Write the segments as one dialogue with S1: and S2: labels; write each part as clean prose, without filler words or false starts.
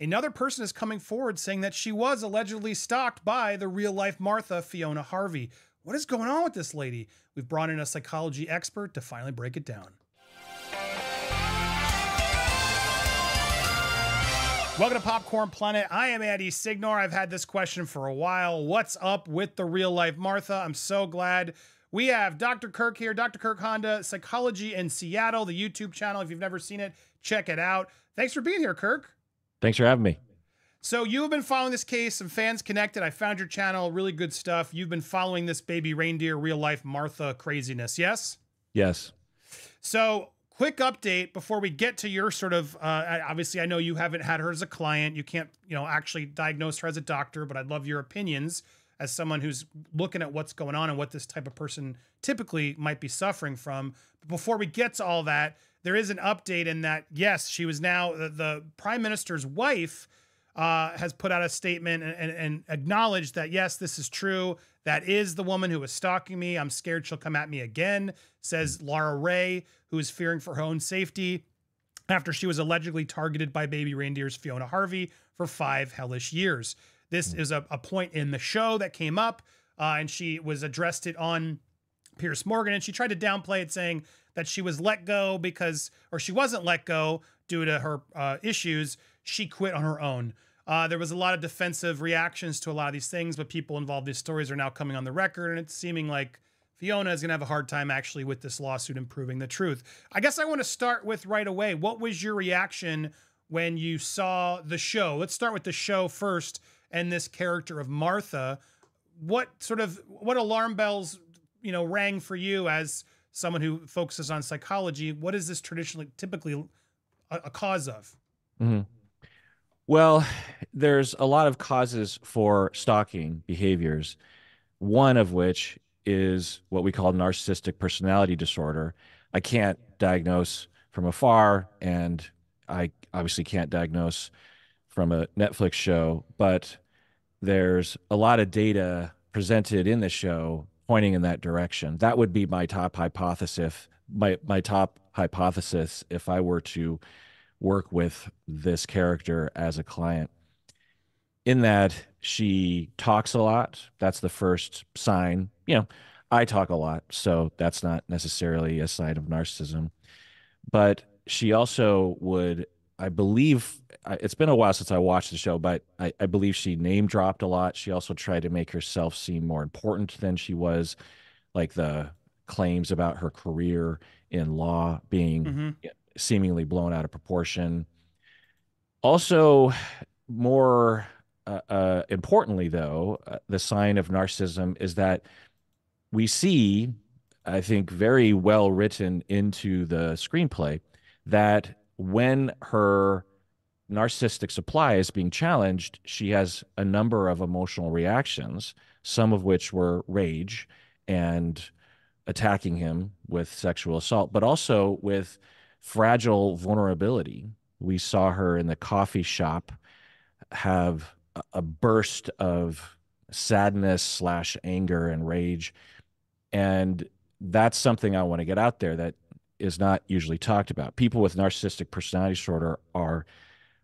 S1: another person is coming forward saying that she was allegedly stalked by the real life Martha, Fiona Harvey. What is going on with this lady? We've brought in a psychology expert to finally break it down. Welcome to Popcorn Planet. I am Andy Signor. I've had this question for a while. What's up with the real life Martha? I'm so glad we have Dr. Kirk here, Dr. Kirk Honda, Psychology in Seattle, the YouTube channel. If you've never seen it, check it out. Thanks for being here, Kirk.
S2: Thanks for having me.
S1: So you have been following this case, some fans connected. I found your channel, really good stuff. You've been following this Baby Reindeer, real life Martha craziness, yes?
S2: Yes.
S1: So quick update before we get to your sort of, obviously I know you haven't had her as a client. You can't, actually diagnose her as a doctor, but I'd love your opinions as someone who's looking at what's going on and what this type of person typically might be suffering from. But before we get to all that, there is an update in that, yes, she was now the Prime Minister's wife has put out a statement and acknowledged that, yes, this is true. That is the woman who was stalking me. I'm scared she'll come at me again, says Laura Ray, who is fearing for her own safety after she was allegedly targeted by Baby Reindeer's Fiona Harvey for 5 hellish years. This is a point in the show that came up, and she was addressed it on Piers Morgan, and she tried to downplay it, saying that she was let go or she wasn't let go due to her issues. She quit on her own. There was a lot of defensive reactions to a lot of these things, but people involved in these stories are now coming on the record, and it's seeming like Fiona is going to have a hard time actually with this lawsuit and proving the truth. I guess I want to start with right away. What was your reaction when you saw the show? Let's start with the show first and this character of Martha. What alarm bells, rang for you as someone who focuses on psychology? What is this typically a cause of?
S2: Mm-hmm. Well, there's a lot of causes for stalking behaviors, one of which is what we call narcissistic personality disorder. I can't diagnose from afar, and I obviously can't diagnose from a Netflix show, but there's a lot of data presented in the show pointing in that direction. That would be my top hypothesis. My top hypothesis if I were to work with this character as a client, in that she talks a lot. That's the first sign. I talk a lot, so that's not necessarily a sign of narcissism. But she also would, I believe, it's been a while since I watched the show, but I believe she name dropped a lot. She also tried to make herself seem more important than she was, like the claims about her career in law being seemingly blown out of proportion. Also, more importantly, though, the sign of narcissism is that we see, I think, very well written into the screenplay, that when her narcissistic supply is being challenged, she has a number of emotional reactions, some of which were rage and attacking him with sexual assault, but also with fragile vulnerability. We saw her in the coffee shop have a burst of sadness / anger and rage. And that's something I want to get out there that is not usually talked about. People with narcissistic personality disorder are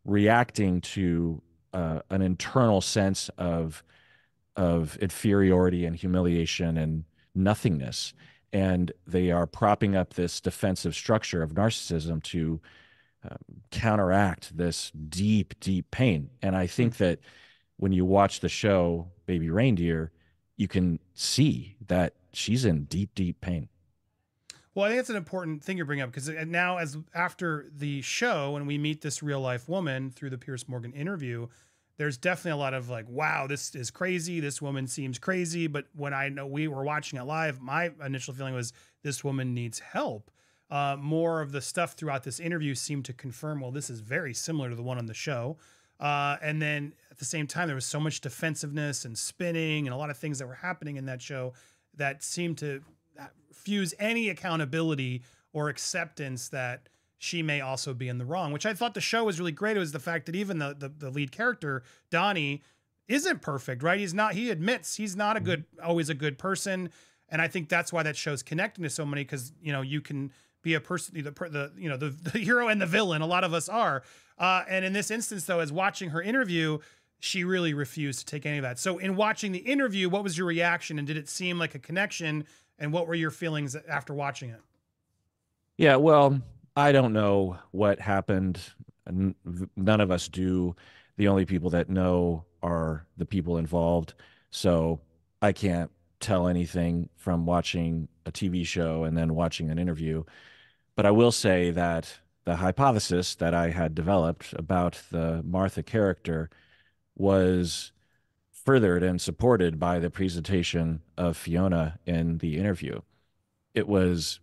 S2: reacting to an internal sense of inferiority and humiliation and nothingness. And they are propping up this defensive structure of narcissism to counteract this deep, deep pain. And I think that when you watch the show Baby Reindeer, you can see that she's in deep, deep pain.
S1: Well, I think that's an important thing you bring up, because now, after the show, when we meet this real life woman through the Piers Morgan interview, there's definitely a lot of like, wow, this is crazy. This woman seems crazy. But when I know we were watching it live, my initial feeling was this woman needs help. More of the stuff throughout this interview seemed to confirm, well, this is very similar to the one on the show. And then at the same time, there was so much defensiveness and spinning and a lot of things that were happening in that show that seemed to fuse any accountability or acceptance that she may also be in the wrong, which I thought the show was really great. It was the fact that even the lead character, Donnie, isn't perfect, right? He admits he's not always a good person. And I think that's why that show's connecting to so many, because, you can be a person, the hero and the villain. A lot of us are. And in this instance, though, as watching her interview, she really refused to take any of that. So in watching the interview, what was your reaction? And did it seem like a connection? And what were your feelings after watching it?
S2: Yeah, well, I don't know what happened. None of us do. The only people that know are the people involved. So I can't tell anything from watching a TV show and then watching an interview. But I will say that the hypothesis that I had developed about the Martha character was furthered and supported by the presentation of Fiona in the interview. It was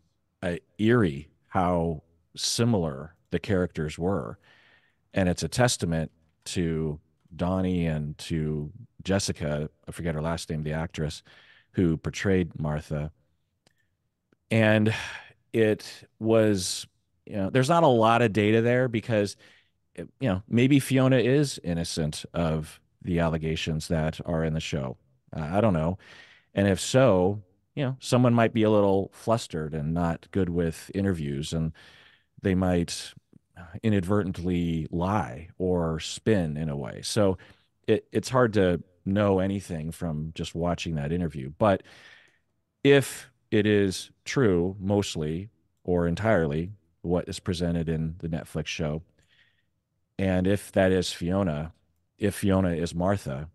S2: eerie how similar the characters were. And it's a testament to Donnie and to Jessica, I forget her last name, the actress who portrayed Martha. And it was, there's not a lot of data there because, maybe Fiona is innocent of the allegations that are in the show. I don't know. And if so, someone might be a little flustered and not good with interviews, and they might inadvertently lie or spin in a way. So it's hard to know anything from just watching that interview. But if it is true, mostly or entirely, what is presented in the Netflix show, and if that is Fiona, if Fiona is Martha,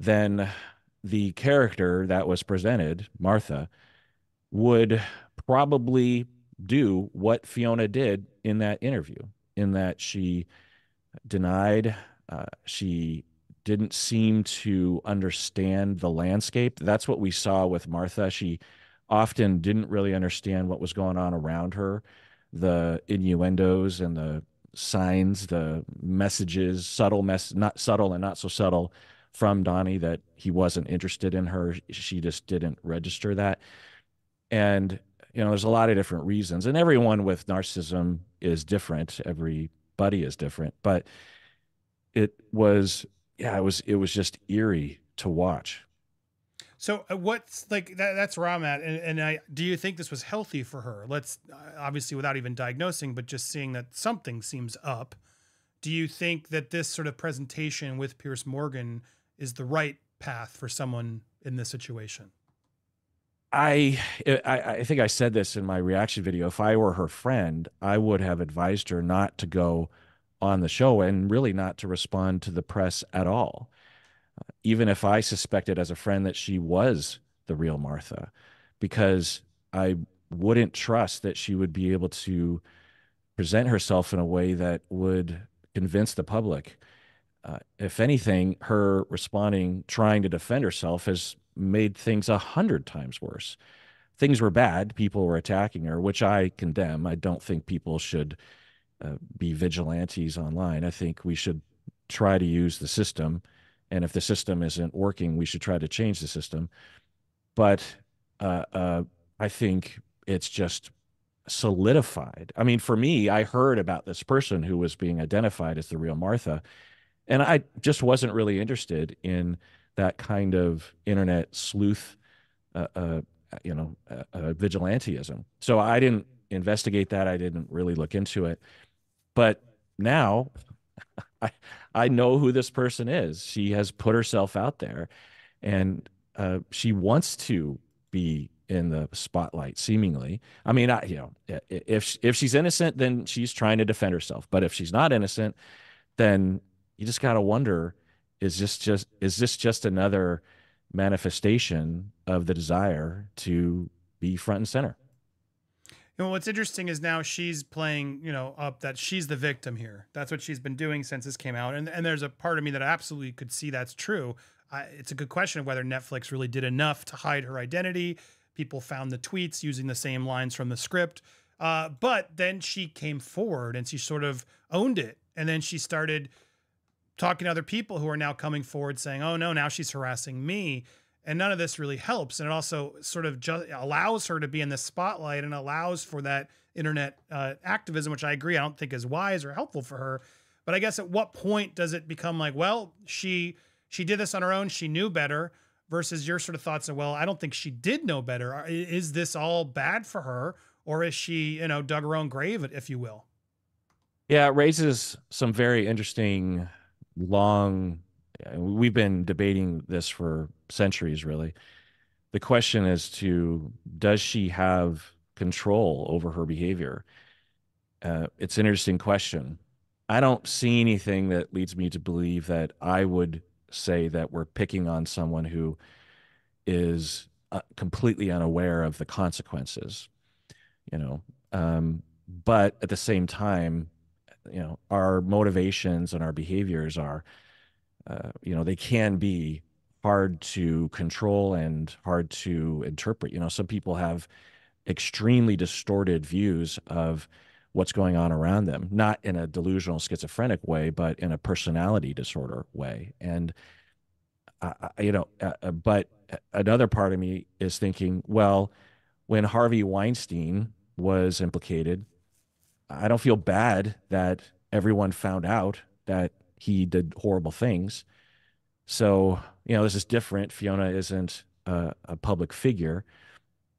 S2: then the character that was presented, Martha, would probably do what Fiona did in that interview, in that she denied, she didn't seem to understand the landscape. That's what we saw with Martha. She often didn't really understand what was going on around her, the innuendos and the signs, the messages, not subtle and not so subtle from Donnie that he wasn't interested in her. She just didn't register that. And, there's a lot of different reasons, and everyone with narcissism is different. Everybody is different, but it was, yeah, it was just eerie to watch.
S1: So what's like that's where I'm at. And do you think this was healthy for her? Let's obviously without even diagnosing, but just seeing that something seems up. Do you think that this sort of presentation with Piers Morgan is the right path for someone in this situation?
S2: I think I said this in my reaction video. If I were her friend, I would have advised her not to go on the show and really not to respond to the press at all, even if I suspected as a friend that she was the real Martha, because I wouldn't trust that she would be able to present herself in a way that would convince the public. If anything, her responding, trying to defend herself, has made things 100 times worse. Things were bad. People were attacking her, which I condemn. I don't think people should be vigilantes online. I think we should try to use the system. And if the system isn't working, we should try to change the system. But I think it's just solidified. I mean, for me, I heard about this person who was being identified as the real Martha, and I just wasn't really interested in that kind of internet sleuth, uh, uh, vigilantism. So I didn't investigate that. I didn't really look into it. But now I, I know who this person is. She has put herself out there, and she wants to be in the spotlight, seemingly. I mean, if she's innocent, then she's trying to defend herself. But if she's not innocent, then you just got to wonder, is this just another manifestation of the desire to be front and center?
S1: What's interesting is now she's playing, up that she's the victim here. That's what she's been doing since this came out. And there's a part of me that absolutely could see that's true. It's a good question of whether Netflix really did enough to hide her identity. People found the tweets using the same lines from the script. But then she came forward and she sort of owned it. And then she started talking to other people who are now coming forward saying, oh no, now she's harassing me. And none of this really helps. And it also sort of just allows her to be in the spotlight and allows for that internet activism, which I agree, I don't think is wise or helpful for her. But I guess at what point does it become like, well, she did this on her own, she knew better, versus your sort of thoughts of, well, I don't think she did know better. Is this all bad for her? Or is she, dug her own grave, if you will?
S2: Yeah, it raises some very interesting, long. We've been debating this for centuries, really. The question is to does she have control over her behavior? It's an interesting question. I don't see anything that leads me to believe that I would say that we're picking on someone who is completely unaware of the consequences, you know. But at the same time, our motivations and our behaviors are, they can be hard to control and hard to interpret. Some people have extremely distorted views of what's going on around them, not in a delusional schizophrenic way, but in a personality disorder way. And, but another part of me is thinking, well, when Harvey Weinstein was implicated, I don't feel bad that everyone found out that he did horrible things. So, this is different. Fiona isn't a public figure,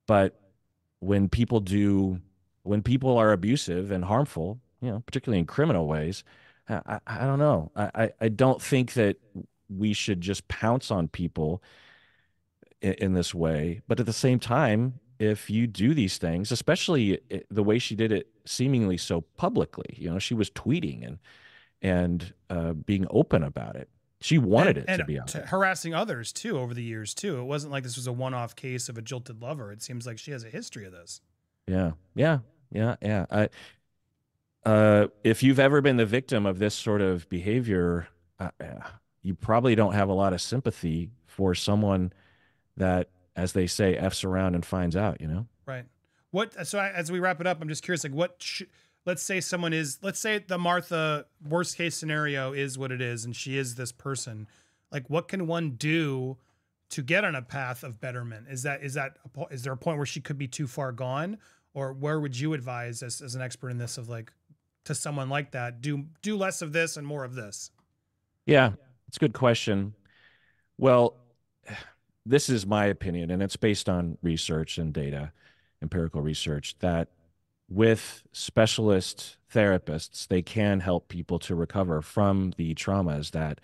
S2: but when people do, when people are abusive and harmful, particularly in criminal ways, I don't know. I don't think that we should just pounce on people in this way. But at the same time, if you do these things, especially the way she did it seemingly so publicly, she was tweeting and being open about it. She wanted it to be out there.
S1: Harassing others too over the years too. It wasn't like this was a one-off case of a jilted lover. It seems like she has a history of this.
S2: Yeah, yeah, yeah, yeah. If you've ever been the victim of this sort of behavior, you probably don't have a lot of sympathy for someone that, as they say, f's around and finds out.
S1: Right. As we wrap it up, I'm just curious, like let's say let's say the Martha worst case scenario is what it is, and she is this person. Like, what can one do to get on a path of betterment? Is there a point where she could be too far gone, or where would you advise as an expert in this of like to someone like that, do less of this and more of this?
S2: Yeah, it's a good question. Well, this is my opinion, and it's based on research and data, empirical research, that with specialist therapists, they can help people to recover from the traumas that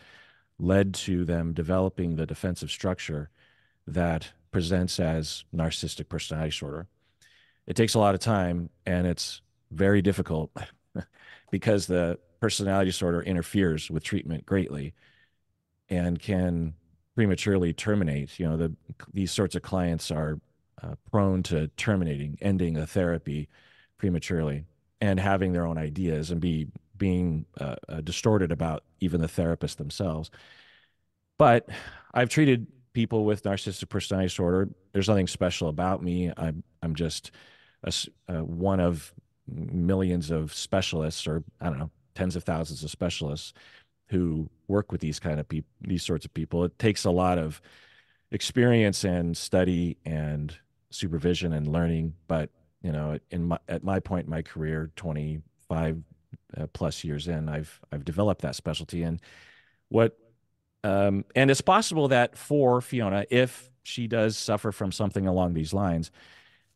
S2: led to them developing the defensive structure that presents as narcissistic personality disorder. It takes a lot of time and it's very difficult because the personality disorder interferes with treatment greatly and can prematurely terminate. These sorts of clients are prone to ending a therapy prematurely and having their own ideas and being distorted about even the therapist themselves. But I've treated people with narcissistic personality disorder. There's nothing special about me. I'm just one of millions of specialists, or I don't know, tens of thousands of specialists who work with these sorts of people. It takes a lot of experience and study and supervision and learning. But at my point in my career, 25 plus years in, I've developed that specialty. And it's possible that for Fiona, if she does suffer from something along these lines,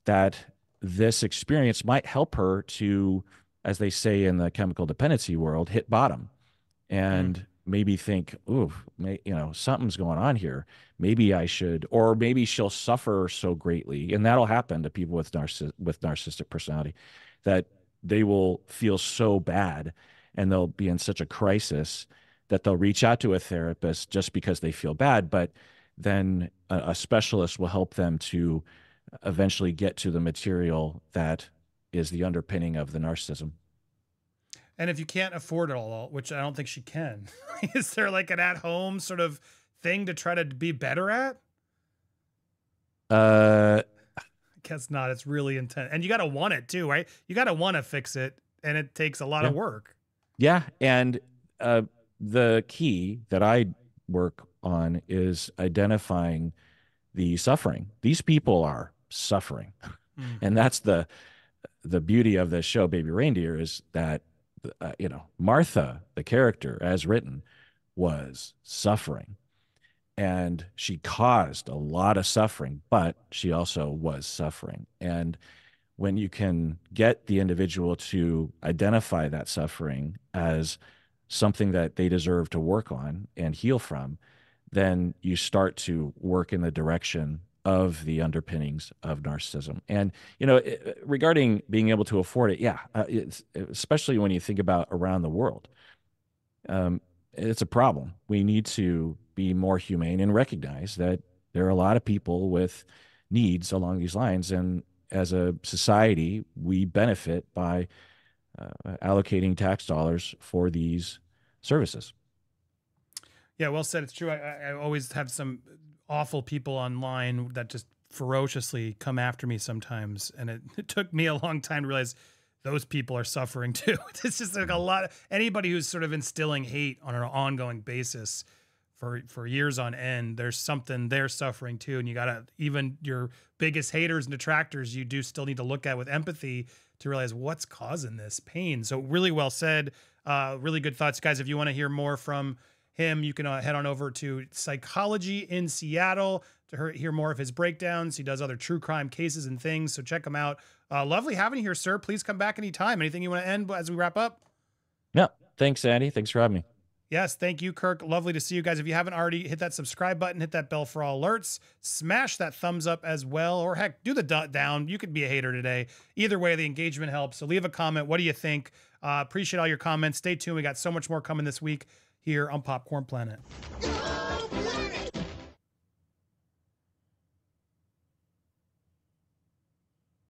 S2: that this experience might help her to, as they say in the chemical dependency world, hit bottom and maybe think, ooh, something's going on here. Maybe I should, or maybe she'll suffer so greatly. And that'll happen to people with narcissistic personality, that they will feel so bad and they'll be in such a crisis that they'll reach out to a therapist just because they feel bad. But then a specialist will help them to eventually get to the material that is the underpinning of the narcissism.
S1: And if you can't afford it all, which I don't think she can, is there like an at-home sort of thing to try to be better at? I guess not. It's really intense. And you got to want it too, right? You got to want to fix it. And it takes a lot of work.
S2: Yeah. And the key that I work on is identifying the suffering. These people are suffering. And that's the beauty of this show, Baby Reindeer, is that Martha, the character as written, was suffering, and she caused a lot of suffering, but she also was suffering. And when you can get the individual to identify that suffering as something that they deserve to work on and heal from, then you start to work in the direction of the underpinnings of narcissism. And, regarding being able to afford it, yeah, especially when you think about around the world, it's a problem. We need to be more humane and recognize that there are a lot of people with needs along these lines. And as a society, we benefit by allocating tax dollars for these services.
S1: Yeah, well said. It's true. I always have some awful people online that just ferociously come after me sometimes. And it took me a long time to realize those people are suffering too. It's just like a lot of anybody who's sort of instilling hate on an ongoing basis for years on end, there's something they're suffering too. And you gotta, even your biggest haters and detractors, you do still need to look at with empathy to realize what's causing this pain. So really well said. Really good thoughts, guys. If you want to hear more from him, you can head on over to Psychology in Seattle to hear more of his breakdowns. He does other true crime cases and things, so check him out. Lovely having you here, sir. Please come back anytime. Anything you want to end as we wrap up?
S2: Yeah. Thanks, Andy. Thanks for having me.
S1: Yes, thank you, Kirk. Lovely to see you guys. If you haven't already, hit that subscribe button, hit that bell for all alerts, smash that thumbs up as well, or heck, do the down. You could be a hater today. Either way, the engagement helps. So leave a comment. What do you think? Appreciate all your comments. Stay tuned. We got so much more coming this week here on Popcorn Planet.
S3: Go,